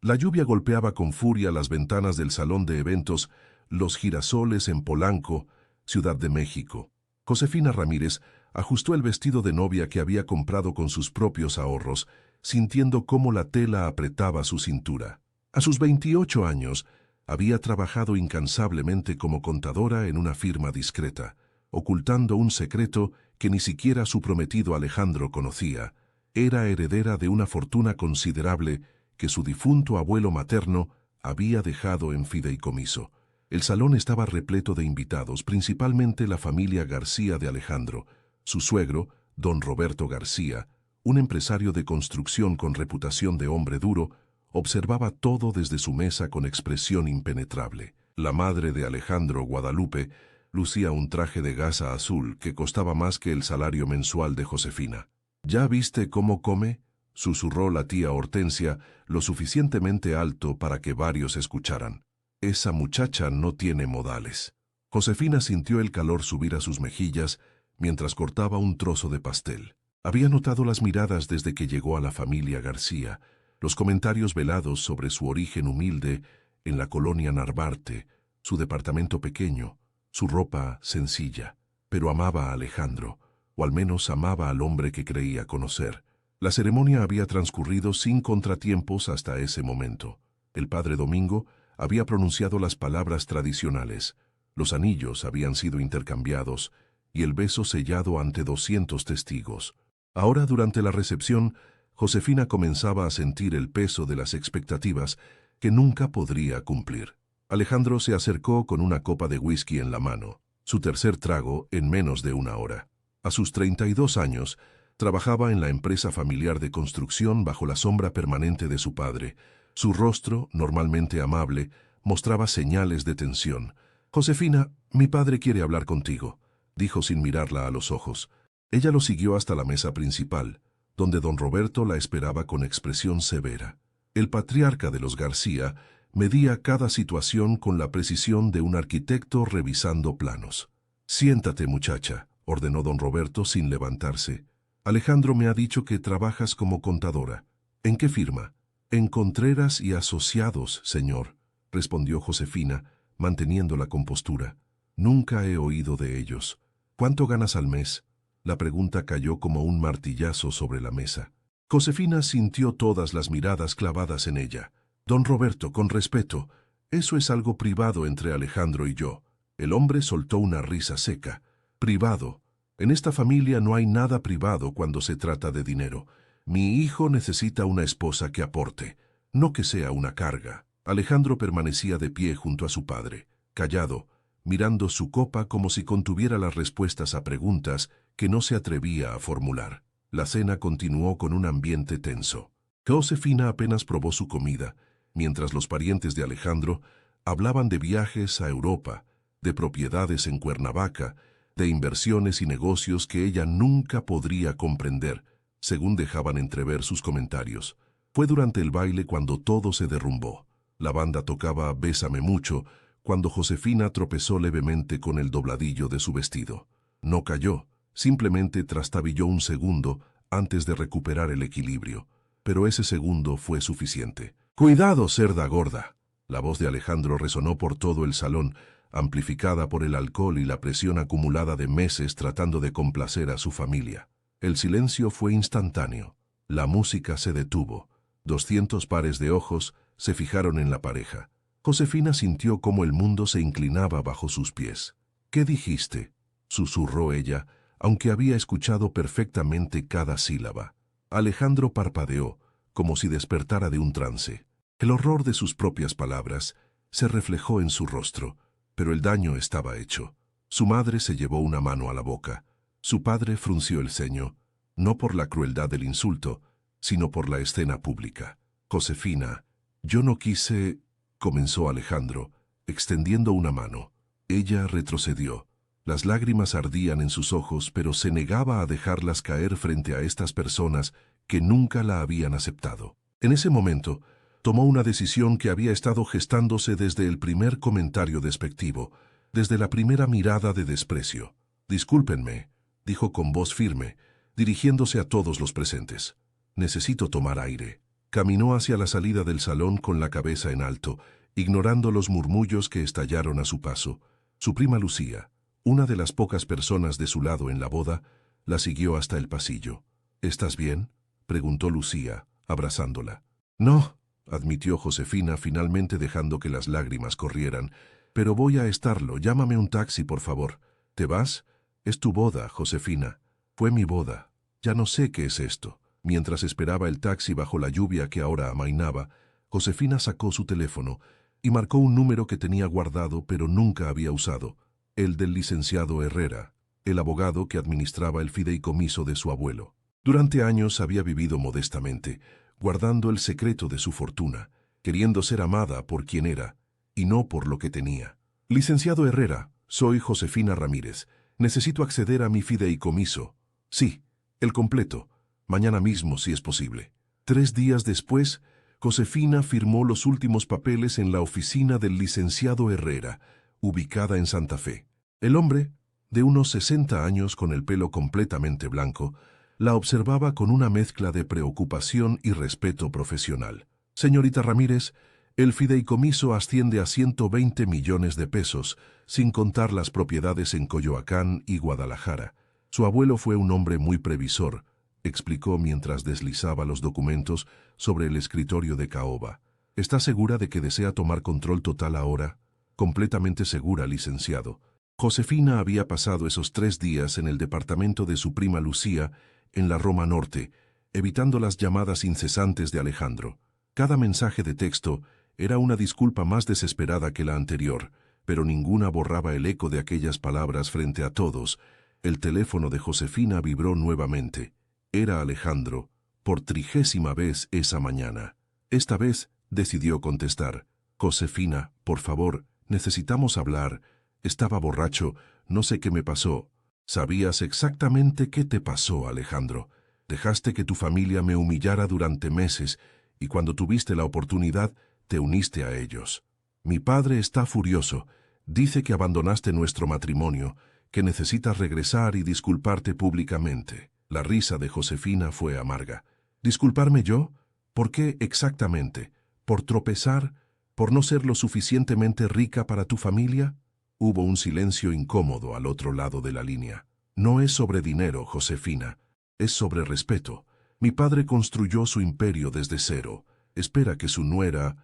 La lluvia golpeaba con furia las ventanas del salón de eventos Los Girasoles en Polanco, Ciudad de México. Josefina Ramírez ajustó el vestido de novia que había comprado con sus propios ahorros, sintiendo cómo la tela apretaba su cintura. A sus 28 años, había trabajado incansablemente como contadora en una firma discreta, ocultando un secreto que ni siquiera su prometido Alejandro conocía. Era heredera de una fortuna considerable que su difunto abuelo materno había dejado en fideicomiso. El salón estaba repleto de invitados, principalmente la familia García de Alejandro. Su suegro, don Roberto García, un empresario de construcción con reputación de hombre duro, observaba todo desde su mesa con expresión impenetrable. La madre de Alejandro, Guadalupe, lucía un traje de gasa azul que costaba más que el salario mensual de Josefina. ¿Ya viste cómo come?, susurró la tía Hortensia, lo suficientemente alto para que varios escucharan. Esa muchacha no tiene modales. Josefina sintió el calor subir a sus mejillas mientras cortaba un trozo de pastel. Había notado las miradas desde que llegó a la familia García, los comentarios velados sobre su origen humilde en la colonia Narvarte, su departamento pequeño, su ropa sencilla. Pero amaba a Alejandro, o al menos amaba al hombre que creía conocer. La ceremonia había transcurrido sin contratiempos hasta ese momento. El padre Domingo había pronunciado las palabras tradicionales, los anillos habían sido intercambiados y el beso sellado ante 200 testigos. Ahora, durante la recepción, Josefina comenzaba a sentir el peso de las expectativas que nunca podría cumplir. Alejandro se acercó con una copa de whisky en la mano, su tercer trago en menos de una hora. A sus 32 años, trabajaba en la empresa familiar de construcción bajo la sombra permanente de su padre. Su rostro, normalmente amable, mostraba señales de tensión. «Josefina, mi padre quiere hablar contigo», dijo sin mirarla a los ojos. Ella lo siguió hasta la mesa principal, donde don Roberto la esperaba con expresión severa. El patriarca de los García medía cada situación con la precisión de un arquitecto revisando planos. «Siéntate, muchacha», ordenó don Roberto sin levantarse. «Alejandro me ha dicho que trabajas como contadora. ¿En qué firma?» «En Contreras y Asociados, señor», respondió Josefina, manteniendo la compostura. «Nunca he oído de ellos». «¿Cuánto ganas al mes?». La pregunta cayó como un martillazo sobre la mesa. Josefina sintió todas las miradas clavadas en ella. «Don Roberto, con respeto, eso es algo privado entre Alejandro y yo». El hombre soltó una risa seca. «Privado. En esta familia no hay nada privado cuando se trata de dinero. Mi hijo necesita una esposa que aporte, no que sea una carga». Alejandro permanecía de pie junto a su padre, callado, mirando su copa como si contuviera las respuestas a preguntas que no se atrevía a formular. La cena continuó con un ambiente tenso. Josefina apenas probó su comida, mientras los parientes de Alejandro hablaban de viajes a Europa, de propiedades en Cuernavaca, de inversiones y negocios que ella nunca podría comprender, según dejaban entrever sus comentarios. Fue durante el baile cuando todo se derrumbó. La banda tocaba Bésame mucho, cuando Josefina tropezó levemente con el dobladillo de su vestido. No cayó, simplemente trastabilló un segundo antes de recuperar el equilibrio, pero ese segundo fue suficiente. «¡Cuidado, cerda gorda!». La voz de Alejandro resonó por todo el salón, amplificada por el alcohol y la presión acumulada de meses tratando de complacer a su familia. El silencio fue instantáneo. La música se detuvo. 200 pares de ojos se fijaron en la pareja. Josefina sintió cómo el mundo se inclinaba bajo sus pies. «¿Qué dijiste?», susurró ella, aunque había escuchado perfectamente cada sílaba. Alejandro parpadeó, como si despertara de un trance. El horror de sus propias palabras se reflejó en su rostro, pero el daño estaba hecho. Su madre se llevó una mano a la boca. Su padre frunció el ceño, no por la crueldad del insulto, sino por la escena pública. «Josefina, yo no quise», comenzó Alejandro, extendiendo una mano. Ella retrocedió. Las lágrimas ardían en sus ojos, pero se negaba a dejarlas caer frente a estas personas que nunca la habían aceptado. En ese momento, tomó una decisión que había estado gestándose desde el primer comentario despectivo, desde la primera mirada de desprecio. «Discúlpenme», dijo con voz firme, dirigiéndose a todos los presentes. «Necesito tomar aire». Caminó hacia la salida del salón con la cabeza en alto, ignorando los murmullos que estallaron a su paso. Su prima Lucía, una de las pocas personas de su lado en la boda, la siguió hasta el pasillo. ¿Estás bien?, preguntó Lucía, abrazándola. No, admitió Josefina, finalmente dejando que las lágrimas corrieran. Pero voy a estarlo. Llámame un taxi, por favor. ¿Te vas? Es tu boda, Josefina. Fue mi boda. Ya no sé qué es esto. Mientras esperaba el taxi bajo la lluvia que ahora amainaba, Josefina sacó su teléfono y marcó un número que tenía guardado pero nunca había usado, el del licenciado Herrera, el abogado que administraba el fideicomiso de su abuelo. Durante años había vivido modestamente, guardando el secreto de su fortuna, queriendo ser amada por quien era, y no por lo que tenía. Licenciado Herrera, soy Josefina Ramírez. Necesito acceder a mi fideicomiso. Sí, el completo. Mañana mismo, si es posible. 3 días después, Josefina firmó los últimos papeles en la oficina del licenciado Herrera, ubicada en Santa Fe. El hombre, de unos 60 años con el pelo completamente blanco, la observaba con una mezcla de preocupación y respeto profesional. Señorita Ramírez, el fideicomiso asciende a 120 millones de pesos, sin contar las propiedades en Coyoacán y Guadalajara. Su abuelo fue un hombre muy previsor, explicó mientras deslizaba los documentos sobre el escritorio de caoba. ¿Está segura de que desea tomar control total ahora? Completamente segura, licenciado. Josefina había pasado esos 3 días en el departamento de su prima Lucía, en la Roma Norte, evitando las llamadas incesantes de Alejandro. Cada mensaje de texto era una disculpa más desesperada que la anterior, pero ninguna borraba el eco de aquellas palabras frente a todos. El teléfono de Josefina vibró nuevamente. Era Alejandro, por 30ª vez esa mañana. Esta vez decidió contestar. Josefina, por favor, necesitamos hablar. Estaba borracho, no sé qué me pasó. Sabías exactamente qué te pasó, Alejandro. Dejaste que tu familia me humillara durante meses y cuando tuviste la oportunidad, te uniste a ellos. Mi padre está furioso. Dice que abandonaste nuestro matrimonio, que necesitas regresar y disculparte públicamente. La risa de Josefina fue amarga. ¿Disculparme yo? ¿Por qué exactamente? ¿Por tropezar? ¿Por no ser lo suficientemente rica para tu familia? Hubo un silencio incómodo al otro lado de la línea. No es sobre dinero, Josefina. Es sobre respeto. Mi padre construyó su imperio desde cero. Espera que su nuera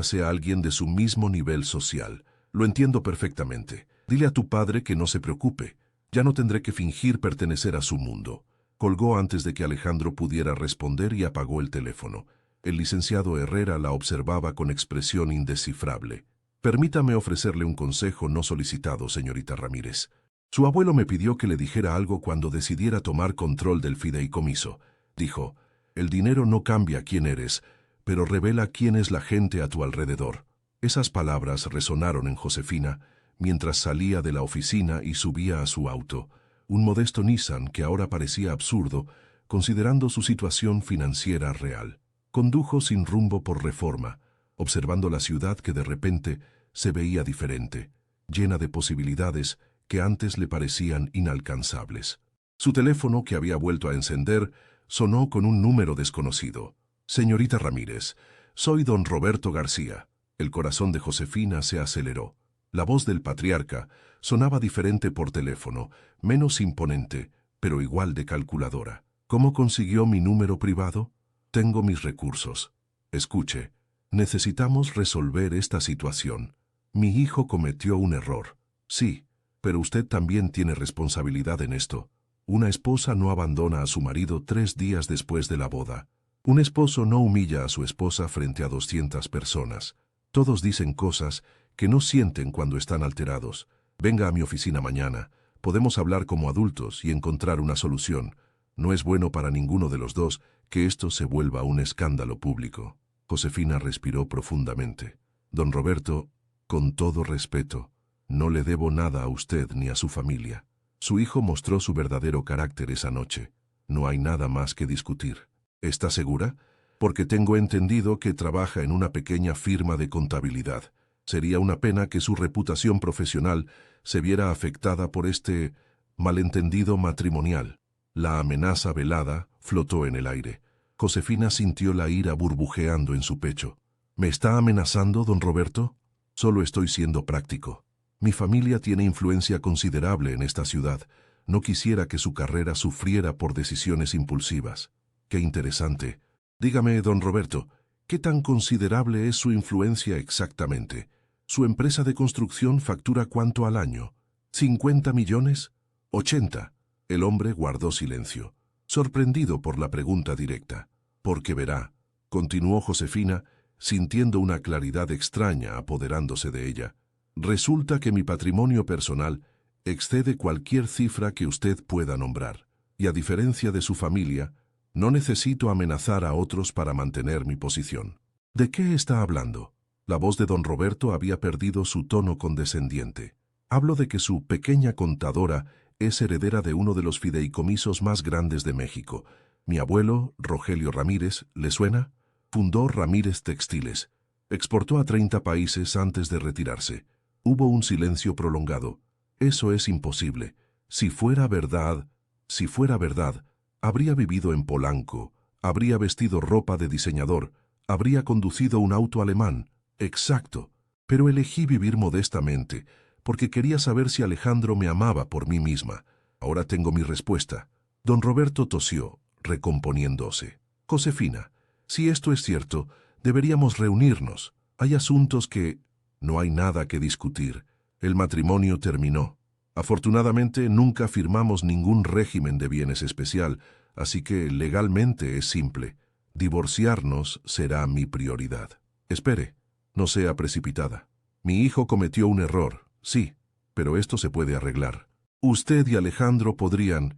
sea alguien de su mismo nivel social. Lo entiendo perfectamente. Dile a tu padre que no se preocupe. Ya no tendré que fingir pertenecer a su mundo. Colgó antes de que Alejandro pudiera responder y apagó el teléfono. El licenciado Herrera la observaba con expresión indescifrable. Permítame ofrecerle un consejo no solicitado, señorita Ramírez. Su abuelo me pidió que le dijera algo cuando decidiera tomar control del fideicomiso. Dijo, el dinero no cambia quién eres, pero revela quién es la gente a tu alrededor. Esas palabras resonaron en Josefina mientras salía de la oficina y subía a su auto, un modesto Nissan que ahora parecía absurdo, considerando su situación financiera real. Condujo sin rumbo por Reforma, observando la ciudad que de repente se veía diferente, llena de posibilidades que antes le parecían inalcanzables. Su teléfono, que había vuelto a encender, sonó con un número desconocido. Señorita Ramírez, soy don Roberto García. El corazón de Josefina se aceleró. La voz del patriarca sonaba diferente por teléfono, menos imponente, pero igual de calculadora. ¿Cómo consiguió mi número privado? Tengo mis recursos. Escuche, necesitamos resolver esta situación. Mi hijo cometió un error. Sí, pero usted también tiene responsabilidad en esto. Una esposa no abandona a su marido 3 días después de la boda. Un esposo no humilla a su esposa frente a 200 personas. Todos dicen cosas que no sienten cuando están alterados. Venga a mi oficina mañana. Podemos hablar como adultos y encontrar una solución. No es bueno para ninguno de los dos que esto se vuelva un escándalo público. Josefina respiró profundamente. Don Roberto, con todo respeto, no le debo nada a usted ni a su familia. Su hijo mostró su verdadero carácter esa noche. No hay nada más que discutir. ¿Está segura? Porque tengo entendido que trabaja en una pequeña firma de contabilidad. Sería una pena que su reputación profesional se viera afectada por este malentendido matrimonial. La amenaza velada flotó en el aire. Josefina sintió la ira burbujeando en su pecho. ¿Me está amenazando, don Roberto? Solo estoy siendo práctico. Mi familia tiene influencia considerable en esta ciudad. No quisiera que su carrera sufriera por decisiones impulsivas. Qué interesante. Dígame, don Roberto, ¿qué tan considerable es su influencia exactamente? ¿Su empresa de construcción factura cuánto al año? ¿50 millones? ¿80? El hombre guardó silencio, sorprendido por la pregunta directa. Porque verá, continuó Josefina, sintiendo una claridad extraña apoderándose de ella. Resulta que mi patrimonio personal excede cualquier cifra que usted pueda nombrar, y a diferencia de su familia, no necesito amenazar a otros para mantener mi posición. ¿De qué está hablando? La voz de don Roberto había perdido su tono condescendiente. Hablo de que su pequeña contadora es heredera de uno de los fideicomisos más grandes de México. Mi abuelo, Rogelio Ramírez, ¿le suena? Fundó Ramírez Textiles. Exportó a 30 países antes de retirarse. Hubo un silencio prolongado. Eso es imposible. Si fuera verdad, habría vivido en Polanco, habría vestido ropa de diseñador, habría conducido un auto alemán. Exacto. Pero elegí vivir modestamente, porque quería saber si Alejandro me amaba por mí misma. Ahora tengo mi respuesta. Don Roberto tosió, recomponiéndose. Josefina, si esto es cierto, deberíamos reunirnos. Hay asuntos que... No hay nada que discutir. El matrimonio terminó. Afortunadamente nunca firmamos ningún régimen de bienes especial, así que legalmente es simple. Divorciarnos será mi prioridad. Espere, no sea precipitada. Mi hijo cometió un error, sí, pero esto se puede arreglar. Usted y Alejandro ¿podrían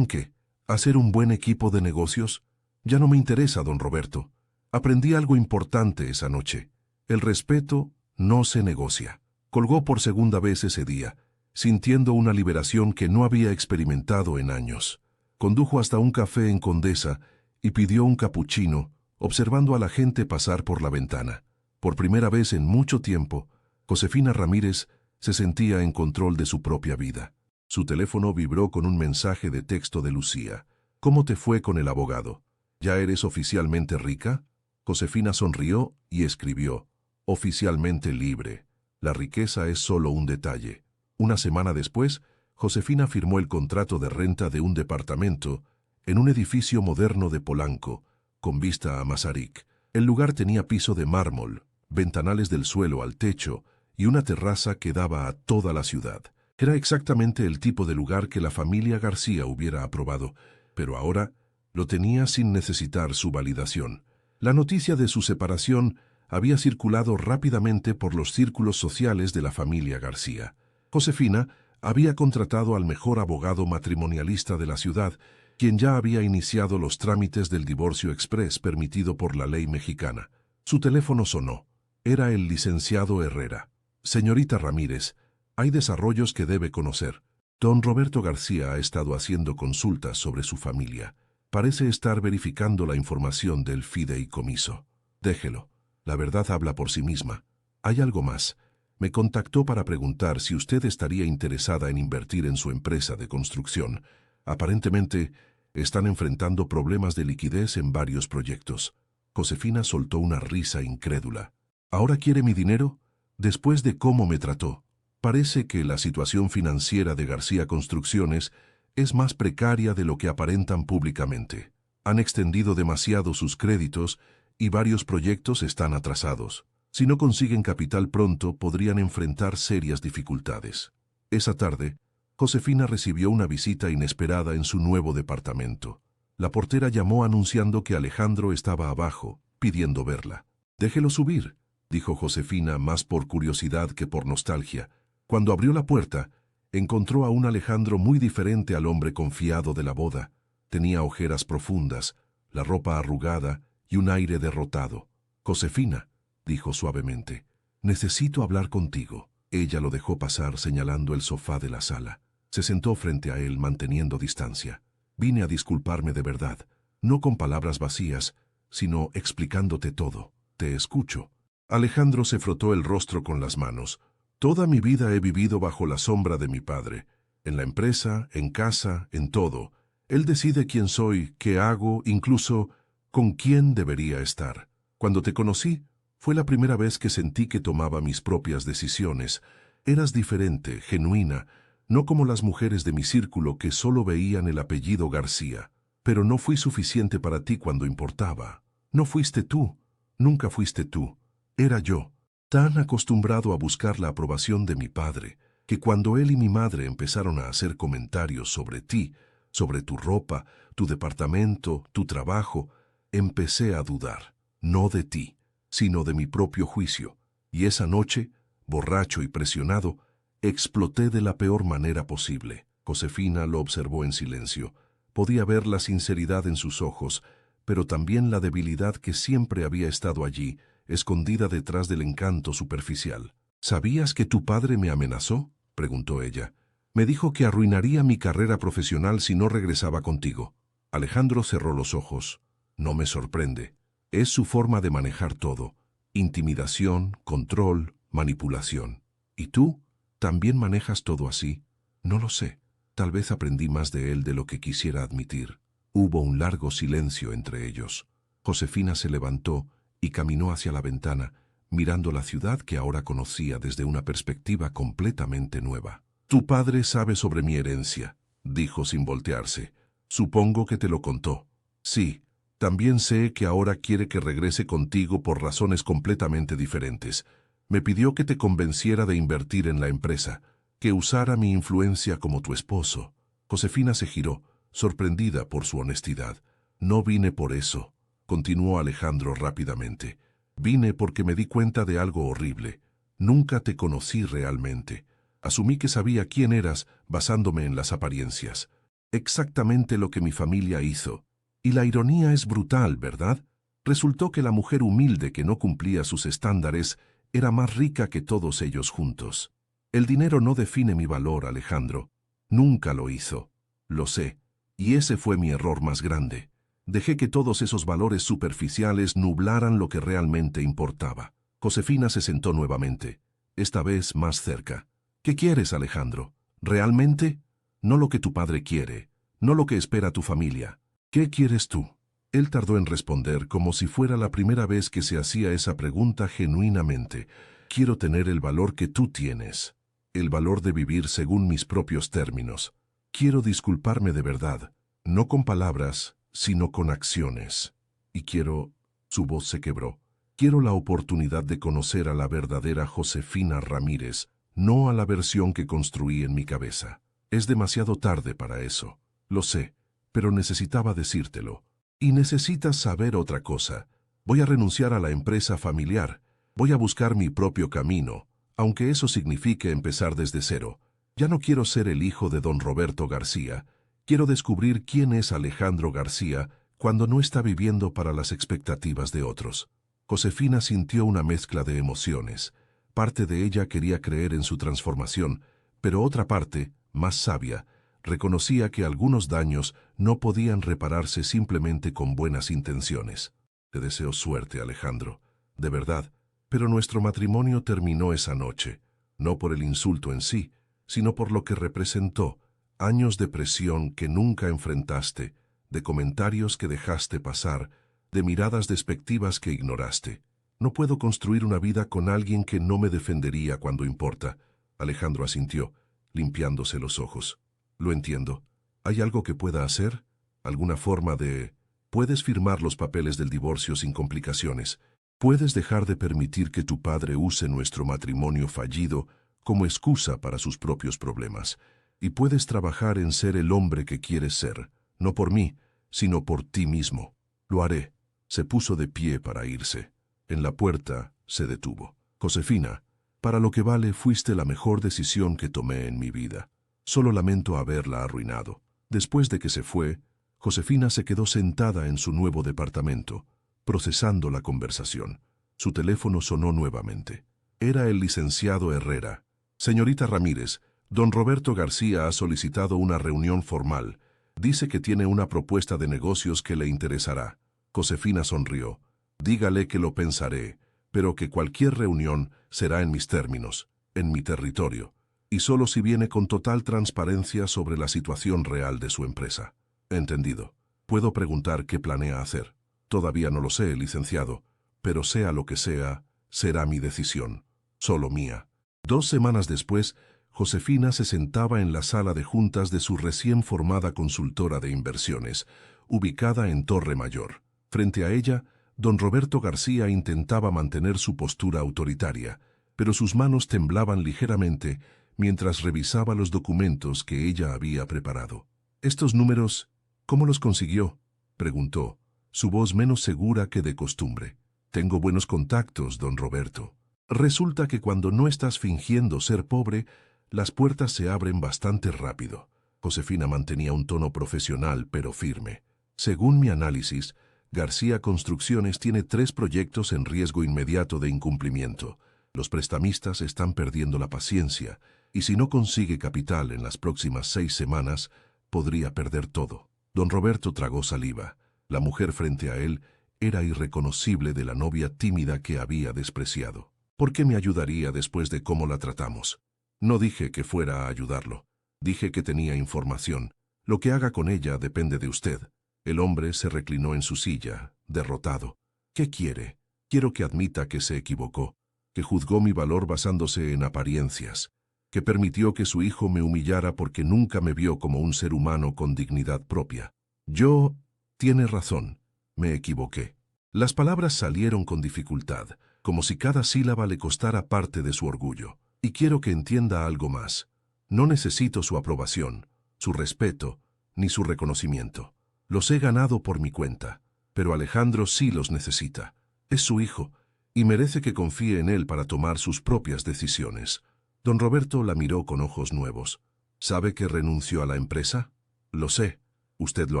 qué? ¿Hacer un buen equipo de negocios? Ya no me interesa, don Roberto. Aprendí algo importante esa noche. El respeto no se negocia. Colgó por segunda vez ese día, sintiendo una liberación que no había experimentado en años. Condujo hasta un café en Condesa y pidió un capuchino, observando a la gente pasar por la ventana. Por primera vez en mucho tiempo, Josefina Ramírez se sentía en control de su propia vida. Su teléfono vibró con un mensaje de texto de Lucía. ¿Cómo te fue con el abogado? ¿Ya eres oficialmente rica? Josefina sonrió y escribió, oficialmente libre. La riqueza es solo un detalle. Una semana después, Josefina firmó el contrato de renta de un departamento en un edificio moderno de Polanco, con vista a Mazarik. El lugar tenía piso de mármol, ventanales del suelo al techo y una terraza que daba a toda la ciudad. Era exactamente el tipo de lugar que la familia García hubiera aprobado, pero ahora lo tenía sin necesitar su validación. La noticia de su separación había circulado rápidamente por los círculos sociales de la familia García. Josefina había contratado al mejor abogado matrimonialista de la ciudad, quien ya había iniciado los trámites del divorcio exprés permitido por la ley mexicana. Su teléfono sonó. Era el licenciado Herrera. Señorita Ramírez, hay desarrollos que debe conocer. Don Roberto García ha estado haciendo consultas sobre su familia. Parece estar verificando la información del fideicomiso. Déjelo. La verdad habla por sí misma. Hay algo más. Me contactó para preguntar si usted estaría interesada en invertir en su empresa de construcción. Aparentemente, están enfrentando problemas de liquidez en varios proyectos. Josefina soltó una risa incrédula. ¿Ahora quiere mi dinero? Después de cómo me trató. Parece que la situación financiera de García Construcciones es más precaria de lo que aparentan públicamente. Han extendido demasiado sus créditos y varios proyectos están atrasados. Si no consiguen capital pronto, podrían enfrentar serias dificultades. Esa tarde, Josefina recibió una visita inesperada en su nuevo departamento. La portera llamó anunciando que Alejandro estaba abajo, pidiendo verla. «Déjelo subir», dijo Josefina más por curiosidad que por nostalgia. Cuando abrió la puerta, encontró a un Alejandro muy diferente al hombre confiado de la boda. Tenía ojeras profundas, la ropa arrugada y un aire derrotado. «Josefina», dijo suavemente, «necesito hablar contigo». Ella lo dejó pasar señalando el sofá de la sala. Se sentó frente a él manteniendo distancia. «Vine a disculparme de verdad, no con palabras vacías, sino explicándote todo. Te escucho». Alejandro se frotó el rostro con las manos. «Toda mi vida he vivido bajo la sombra de mi padre. En la empresa, en casa, en todo. Él decide quién soy, qué hago, incluso ¿Con quién debería estar? Cuando te conocí, fue la primera vez que sentí que tomaba mis propias decisiones. Eras diferente, genuina, no como las mujeres de mi círculo que solo veían el apellido García. Pero no fui suficiente para ti cuando importaba. No fuiste tú, nunca fuiste tú. Era yo, tan acostumbrado a buscar la aprobación de mi padre, que cuando él y mi madre empezaron a hacer comentarios sobre ti, sobre tu ropa, tu departamento, tu trabajo, empecé a dudar, no de ti, sino de mi propio juicio. Y esa noche, borracho y presionado, exploté de la peor manera posible. Josefina lo observó en silencio. Podía ver la sinceridad en sus ojos, pero también la debilidad que siempre había estado allí, escondida detrás del encanto superficial. ¿Sabías que tu padre me amenazó?, preguntó ella. Me dijo que arruinaría mi carrera profesional si no regresaba contigo. Alejandro cerró los ojos. No me sorprende. Es su forma de manejar todo. Intimidación, control, manipulación. ¿Y tú? ¿También manejas todo así? No lo sé. Tal vez aprendí más de él de lo que quisiera admitir. Hubo un largo silencio entre ellos. Josefina se levantó y caminó hacia la ventana, mirando la ciudad que ahora conocía desde una perspectiva completamente nueva. Tu padre sabe sobre mi herencia, dijo sin voltearse. Supongo que te lo contó. Sí, también sé que ahora quiere que regrese contigo por razones completamente diferentes. Me pidió que te convenciera de invertir en la empresa, que usara mi influencia como tu esposo. Josefina se giró, sorprendida por su honestidad. No vine por eso, continuó Alejandro rápidamente. Vine porque me di cuenta de algo horrible. Nunca te conocí realmente. Asumí que sabía quién eras basándome en las apariencias. Exactamente lo que mi familia hizo. Y la ironía es brutal, ¿verdad? Resultó que la mujer humilde que no cumplía sus estándares era más rica que todos ellos juntos. El dinero no define mi valor, Alejandro. Nunca lo hizo. Lo sé. Y ese fue mi error más grande. Dejé que todos esos valores superficiales nublaran lo que realmente importaba. Josefina se sentó nuevamente, esta vez más cerca. ¿Qué quieres, Alejandro? ¿Realmente? No lo que tu padre quiere, no lo que espera tu familia. ¿Qué quieres tú? Él tardó en responder como si fuera la primera vez que se hacía esa pregunta genuinamente. Quiero tener el valor que tú tienes, el valor de vivir según mis propios términos. Quiero disculparme de verdad, no con palabras, sino con acciones. Y quiero... Su voz se quebró. Quiero la oportunidad de conocer a la verdadera Josefina Ramírez, no a la versión que construí en mi cabeza. Es demasiado tarde para eso. Lo sé, pero necesitaba decírtelo. Y necesitas saber otra cosa. Voy a renunciar a la empresa familiar. Voy a buscar mi propio camino, aunque eso signifique empezar desde cero. Ya no quiero ser el hijo de don Roberto García. Quiero descubrir quién es Alejandro García cuando no está viviendo para las expectativas de otros. Josefina sintió una mezcla de emociones. Parte de ella quería creer en su transformación, pero otra parte, más sabia, reconocía que algunos daños no podían repararse simplemente con buenas intenciones. Te deseo suerte, Alejandro, de verdad, pero nuestro matrimonio terminó esa noche, no por el insulto en sí, sino por lo que representó, años de presión que nunca enfrentaste, de comentarios que dejaste pasar, de miradas despectivas que ignoraste. No puedo construir una vida con alguien que no me defendería cuando importa. Alejandro asintió, limpiándose los ojos. Lo entiendo. ¿Hay algo que pueda hacer? ¿Alguna forma de...? Puedes firmar los papeles del divorcio sin complicaciones. Puedes dejar de permitir que tu padre use nuestro matrimonio fallido como excusa para sus propios problemas. Y puedes trabajar en ser el hombre que quieres ser, no por mí, sino por ti mismo. Lo haré. Se puso de pie para irse. En la puerta se detuvo. Josefina, para lo que vale, fuiste la mejor decisión que tomé en mi vida. Solo lamento haberla arruinado. Después de que se fue, Josefina se quedó sentada en su nuevo departamento, procesando la conversación. Su teléfono sonó nuevamente. Era el licenciado Herrera. Señorita Ramírez, don Roberto García ha solicitado una reunión formal. Dice que tiene una propuesta de negocios que le interesará. Josefina sonrió. Dígale que lo pensaré, pero que cualquier reunión será en mis términos, en mi territorio, y solo si viene con total transparencia sobre la situación real de su empresa. Entendido. ¿Puedo preguntar qué planea hacer? Todavía no lo sé, licenciado, pero sea lo que sea, será mi decisión, solo mía. 2 semanas después, Josefina se sentaba en la sala de juntas de su recién formada consultora de inversiones, ubicada en Torre Mayor. Frente a ella, don Roberto García intentaba mantener su postura autoritaria, pero sus manos temblaban ligeramente mientras revisaba los documentos que ella había preparado. «¿Estos números, cómo los consiguió?», preguntó, su voz menos segura que de costumbre. «Tengo buenos contactos, don Roberto. Resulta que cuando no estás fingiendo ser pobre, las puertas se abren bastante rápido». Josefina mantenía un tono profesional pero firme. «Según mi análisis, García Construcciones tiene 3 proyectos en riesgo inmediato de incumplimiento. Los prestamistas están perdiendo la paciencia, y si no consigue capital en las próximas 6 semanas, podría perder todo». Don Roberto tragó saliva. La mujer frente a él era irreconocible de la novia tímida que había despreciado. «¿Por qué me ayudaría después de cómo la tratamos?». «No dije que fuera a ayudarlo. Dije que tenía información. Lo que haga con ella depende de usted». El hombre se reclinó en su silla, derrotado. «¿Qué quiere? Quiero que admita que se equivocó, que juzgó mi valor basándose en apariencias, que permitió que su hijo me humillara porque nunca me vio como un ser humano con dignidad propia. Yo... Tiene razón, me equivoqué». Las palabras salieron con dificultad, como si cada sílaba le costara parte de su orgullo. «Y quiero que entienda algo más. No necesito su aprobación, su respeto, ni su reconocimiento. Los he ganado por mi cuenta, pero Alejandro sí los necesita. Es su hijo, y merece que confíe en él para tomar sus propias decisiones». Don Roberto la miró con ojos nuevos. «¿Sabe que renunció a la empresa?». «Lo sé». «¿Usted lo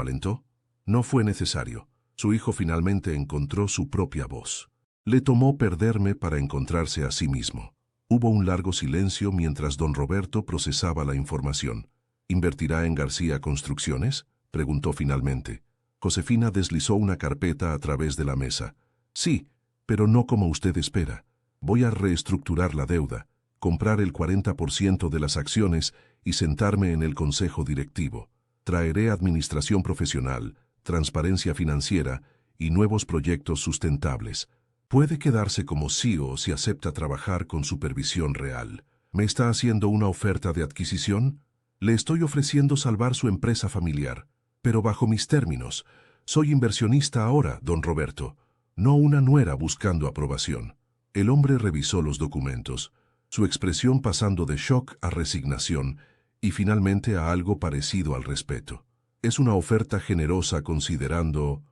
alentó?». «No fue necesario. Su hijo finalmente encontró su propia voz. Le tomó perderme para encontrarse a sí mismo». Hubo un largo silencio mientras don Roberto procesaba la información. «¿Invertirá en García Construcciones?», preguntó finalmente. Josefina deslizó una carpeta a través de la mesa. «Sí, pero no como usted espera. Voy a reestructurar la deuda, comprar el 40% de las acciones y sentarme en el consejo directivo. Traeré administración profesional, transparencia financiera y nuevos proyectos sustentables. Puede quedarse como CEO si acepta trabajar con supervisión real». «¿Me está haciendo una oferta de adquisición?». «Le estoy ofreciendo salvar su empresa familiar, pero bajo mis términos. Soy inversionista ahora, don Roberto, no una nuera buscando aprobación». El hombre revisó los documentos, su expresión pasando de shock a resignación y finalmente a algo parecido al respeto. «Es una oferta generosa considerando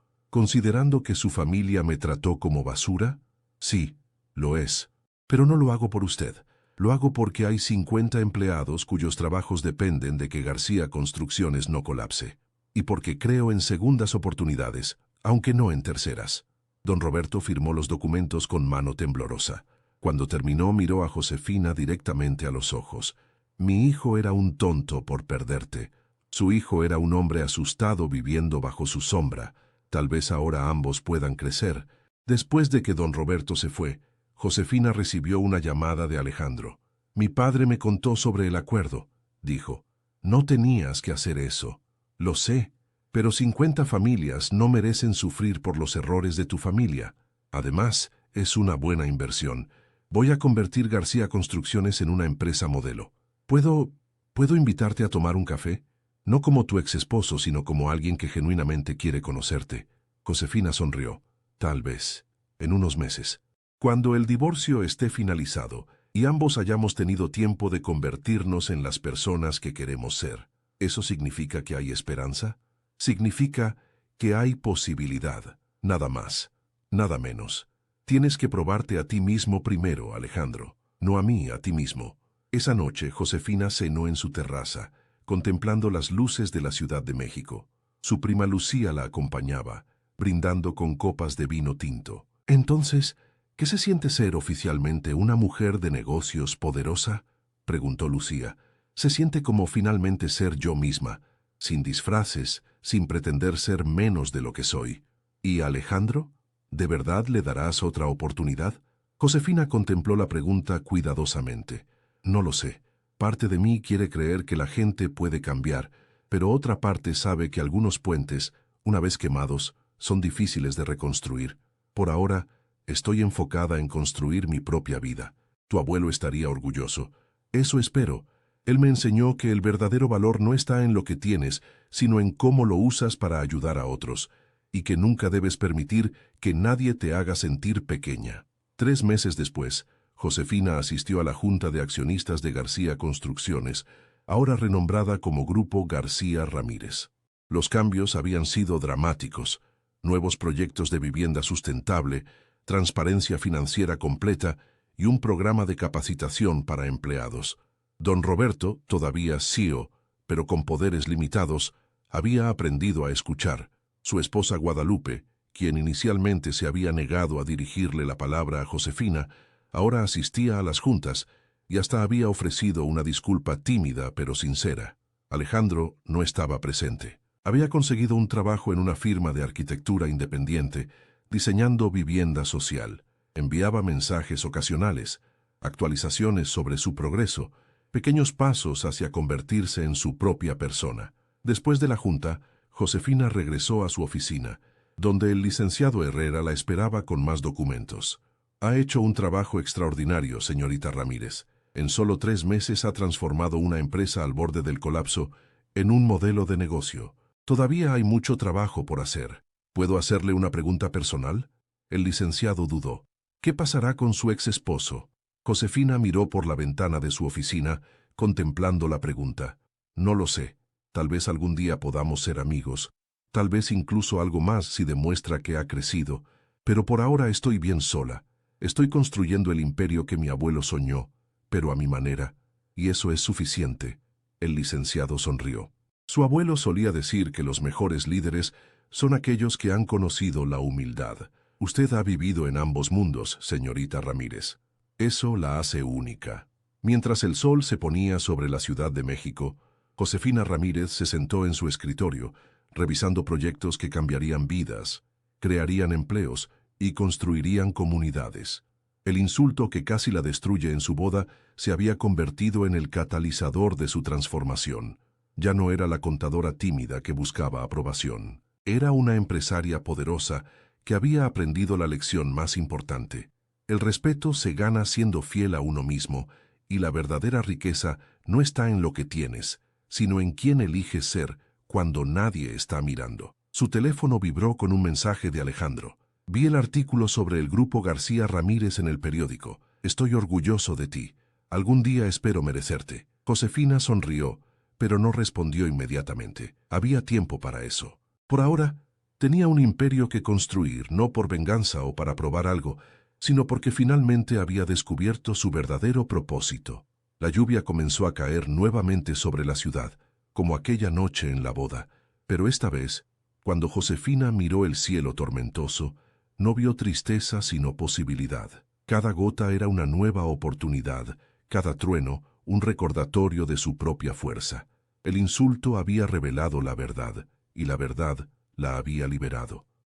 que su familia me trató como basura». «Sí, lo es. Pero no lo hago por usted. Lo hago porque hay 50 empleados cuyos trabajos dependen de que García Construcciones no colapse. Y porque creo en segundas oportunidades, aunque no en terceras». Don Roberto firmó los documentos con mano temblorosa. Cuando terminó, miró a Josefina directamente a los ojos. «Mi hijo era un tonto por perderte. Su hijo era un hombre asustado viviendo bajo su sombra. Tal vez ahora ambos puedan crecer». Después de que don Roberto se fue, Josefina recibió una llamada de Alejandro. «Mi padre me contó sobre el acuerdo», dijo. «No tenías que hacer eso». «Lo sé, pero 50 familias no merecen sufrir por los errores de tu familia. Además, es una buena inversión. Voy a convertir García Construcciones en una empresa modelo. ¿Puedo invitarte a tomar un café? No como tu ex esposo, sino como alguien que genuinamente quiere conocerte». Josefina sonrió. «Tal vez, en unos meses. Cuando el divorcio esté finalizado y ambos hayamos tenido tiempo de convertirnos en las personas que queremos ser». «¿Eso significa que hay esperanza?». «Significa que hay posibilidad. Nada más, nada menos. Tienes que probarte a ti mismo primero, Alejandro. No a mí, a ti mismo». Esa noche, Josefina cenó en su terraza, contemplando las luces de la Ciudad de México. Su prima Lucía la acompañaba, brindando con copas de vino tinto. «Entonces, ¿qué se siente ser oficialmente una mujer de negocios poderosa?», preguntó Lucía. «Se siente como finalmente ser yo misma, sin disfraces, sin pretender ser menos de lo que soy». «¿Y Alejandro? ¿De verdad le darás otra oportunidad?». Josefina contempló la pregunta cuidadosamente. «No lo sé. Parte de mí quiere creer que la gente puede cambiar, pero otra parte sabe que algunos puentes, una vez quemados, son difíciles de reconstruir. Por ahora, estoy enfocada en construir mi propia vida. Tu abuelo estaría orgulloso. Eso espero. Él me enseñó que el verdadero valor no está en lo que tienes, sino en cómo lo usas para ayudar a otros, y que nunca debes permitir que nadie te haga sentir pequeña. 3 meses después, Josefina asistió a la Junta de Accionistas de García Construcciones, ahora renombrada como Grupo García Ramírez. Los cambios habían sido dramáticos: nuevos proyectos de vivienda sustentable, transparencia financiera completa y un programa de capacitación para empleados. Don Roberto, todavía CEO, pero con poderes limitados, había aprendido a escuchar. Su esposa Guadalupe, quien inicialmente se había negado a dirigirle la palabra a Josefina, ahora asistía a las juntas y hasta había ofrecido una disculpa tímida pero sincera. Alejandro no estaba presente. Había conseguido un trabajo en una firma de arquitectura independiente, diseñando vivienda social. Enviaba mensajes ocasionales, actualizaciones sobre su progreso, pequeños pasos hacia convertirse en su propia persona. Después de la junta, Josefina regresó a su oficina, donde el licenciado Herrera la esperaba con más documentos. Ha hecho un trabajo extraordinario, señorita Ramírez. En solo 3 meses ha transformado una empresa al borde del colapso en un modelo de negocio. Todavía hay mucho trabajo por hacer. ¿Puedo hacerle una pregunta personal? El licenciado dudó. ¿Qué pasará con su ex esposo? Josefina miró por la ventana de su oficina, contemplando la pregunta. No lo sé. Tal vez algún día podamos ser amigos. Tal vez incluso algo más si demuestra que ha crecido. Pero por ahora estoy bien sola. Estoy construyendo el imperio que mi abuelo soñó, pero a mi manera. Y eso es suficiente. El licenciado sonrió. Su abuelo solía decir que los mejores líderes son aquellos que han conocido la humildad. Usted ha vivido en ambos mundos, señorita Ramírez. Eso la hace única. Mientras el sol se ponía sobre la Ciudad de México, Josefina Ramírez se sentó en su escritorio, revisando proyectos que cambiarían vidas, crearían empleos y construirían comunidades. El insulto que casi la destruye en su boda se había convertido en el catalizador de su transformación. Ya no era la contadora tímida que buscaba aprobación. Era una empresaria poderosa que había aprendido la lección más importante. El respeto se gana siendo fiel a uno mismo, y la verdadera riqueza no está en lo que tienes, sino en quién eliges ser cuando nadie está mirando. Su teléfono vibró con un mensaje de Alejandro. Vi el artículo sobre el Grupo García Ramírez en el periódico. Estoy orgulloso de ti. Algún día espero merecerte. Josefina sonrió, pero no respondió inmediatamente. Había tiempo para eso. Por ahora, tenía un imperio que construir, no por venganza o para probar algo, sino porque finalmente había descubierto su verdadero propósito. La lluvia comenzó a caer nuevamente sobre la ciudad, como aquella noche en la boda, pero esta vez, cuando Josefina miró el cielo tormentoso, no vio tristeza sino posibilidad. Cada gota era una nueva oportunidad, cada trueno un recordatorio de su propia fuerza. El insulto había revelado la verdad, y la verdad la había liberado.